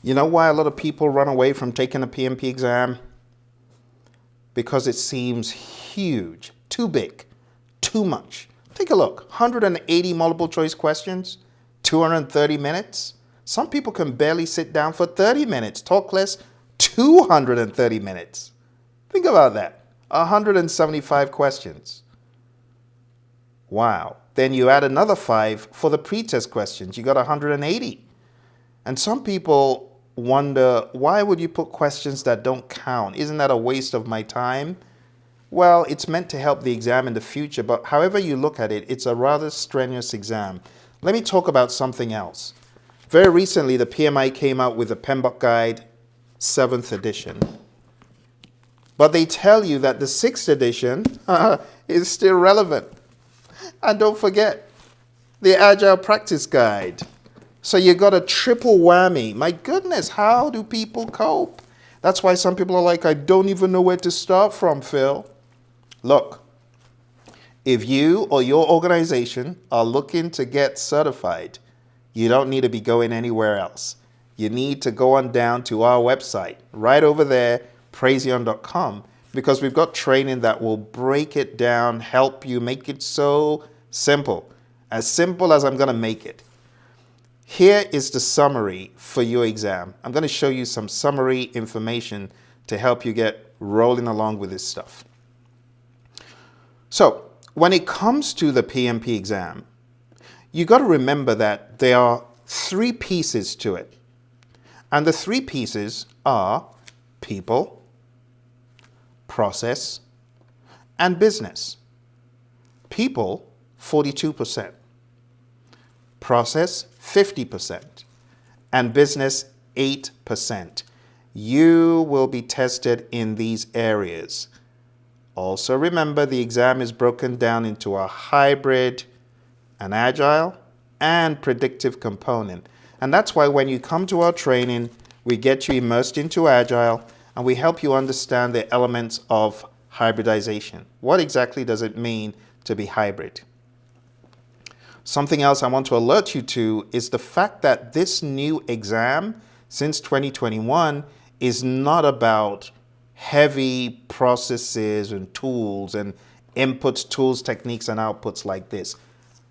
You know why a lot of people run away from taking a PMP exam? Because it seems huge, too big, too much. Take a look, 180 multiple choice questions, 230 minutes. Some people can barely sit down for 30 minutes, talk less, 230 minutes. Think about that, 175 questions. Wow. Then you add another 5 for the pretest questions, you got 180. And some people wonder, why would you put questions that don't count? Isn't that a waste of my time? Well, it's meant to help the exam in the future, but however you look at it, it's a rather strenuous exam. Let me talk about something else. Very recently, the PMI came out with the PMBOK Guide 7th edition. But they tell you that the 6th edition is still relevant. And don't forget, the Agile Practice Guide. So you got a triple whammy. My goodness, how do people cope? That's why some people are like, I don't even know where to start from, Phil. Look, if you or your organization are looking to get certified, you don't need to be going anywhere else. You need to go on down to our website, right over there, Praizion.com, because we've got training that will break it down, help you, make it so simple as I'm going to make it. Here is the summary for your exam. I'm going to show you some summary information to help you get rolling along with this stuff. So when it comes to the PMP exam, you got to remember that there are 3 pieces to it. And the 3 pieces are people, process, and business. People, 42%. Process, 50%. And business, 8%. You will be tested in these areas. Also remember, the exam is broken down into a hybrid, an agile, and predictive component. And that's why when you come to our training, we get you immersed into agile and we help you understand the elements of hybridization. What exactly does it mean to be hybrid? Something else I want to alert you to is the fact that this new exam since 2021 is not about heavy processes and tools and inputs, tools, techniques, and outputs like this.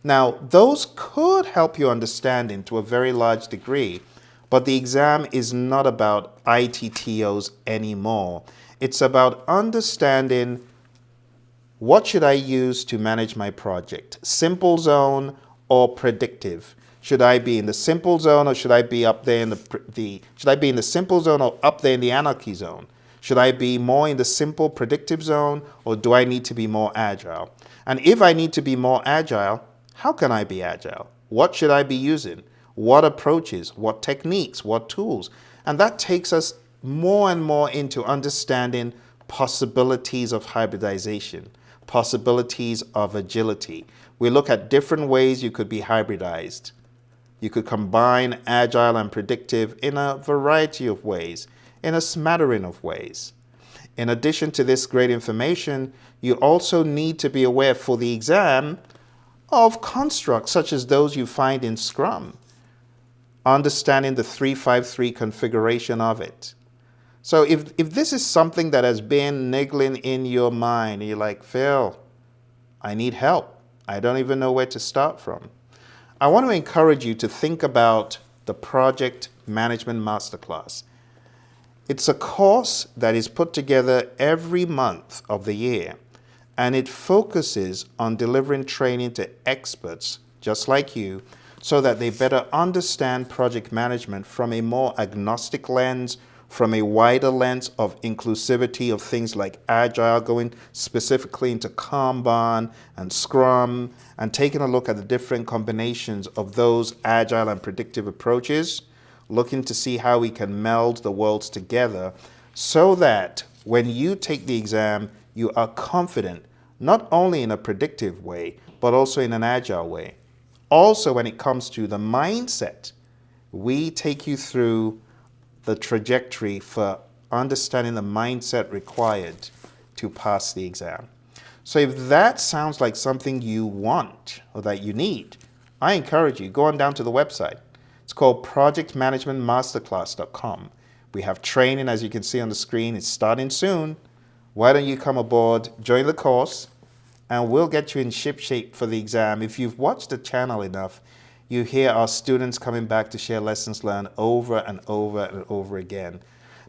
Now, those could help you understanding to a very large degree, but the exam is not about ITTOs anymore. It's about understanding what should I use to manage my project, simple zone or predictive. Should I be in the simple zone or should I be up there in should I be in the simple zone or up there in the anarchy zone? Should I be more in the simple predictive zone or do I need to be more agile? And if I need to be more agile, how can I be agile? What should I be using? What approaches? What techniques? What tools? And that takes us more and more into understanding possibilities of hybridization, possibilities of agility. We look at different ways you could be hybridized. You could combine agile and predictive in a variety of ways, in a smattering of ways. In addition to this great information, you also need to be aware for the exam of constructs such as those you find in Scrum, understanding the 3-5-3 configuration of it. So if this is something that has been niggling in your mind, and you're like, Phil, I need help. I don't even know where to start from. I want to encourage you to think about the Project Management Masterclass. It's a course that is put together every month of the year, and it focuses on delivering training to experts just like you so that they better understand project management from a more agnostic lens, from a wider lens of inclusivity of things like Agile, going specifically into Kanban and Scrum, and taking a look at the different combinations of those Agile and predictive approaches, looking to see how we can meld the worlds together so that when you take the exam, you are confident, not only in a predictive way, but also in an agile way. Also, when it comes to the mindset, we take you through the trajectory for understanding the mindset required to pass the exam. So if that sounds like something you want or that you need, I encourage you, go on down to the website. It's called projectmanagementmasterclass.com. We have training, as you can see on the screen. It's starting soon. Why don't you come aboard, join the course, and we'll get you in ship shape for the exam. If you've watched the channel enough, you hear our students coming back to share lessons learned over and over and over again.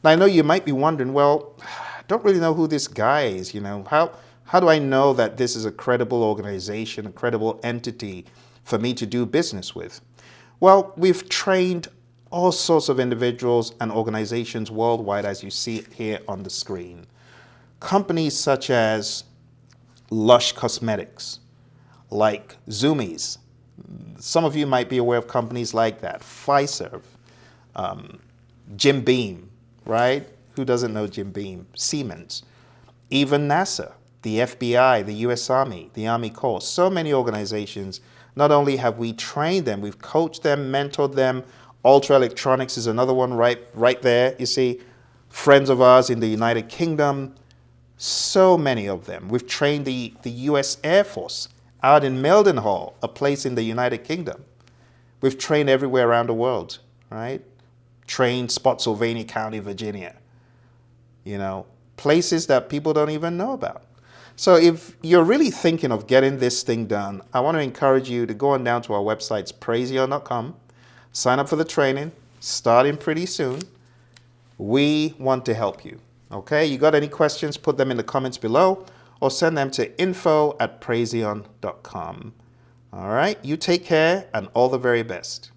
Now, I know you might be wondering, well, I don't really know who this guy is. How do I know that this is a credible organization, a credible entity for me to do business with? Well, we've trained all sorts of individuals and organizations worldwide, as you see it here on the screen. Companies such as Lush Cosmetics, like Zoomies. Some of you might be aware of companies like that. Fiserv, Jim Beam, right? Who doesn't know Jim Beam? Siemens, even NASA, the FBI, the US Army, the Army Corps. So many organizations. Not only have we trained them, we've coached them, mentored them. Ultra Electronics is another one right there. You see, friends of ours in the United Kingdom, so many of them. We've trained the US Air Force out in Mildenhall, a place in the United Kingdom. We've trained everywhere around the world, right? Trained Spotsylvania County, Virginia. Places that people don't even know about. So if you're really thinking of getting this thing done, I want to encourage you to go on down to our website, Praizion.com, sign up for the training, starting pretty soon. We want to help you. Okay, you got any questions, put them in the comments below or send them to info@praizion.com. All right, you take care and all the very best.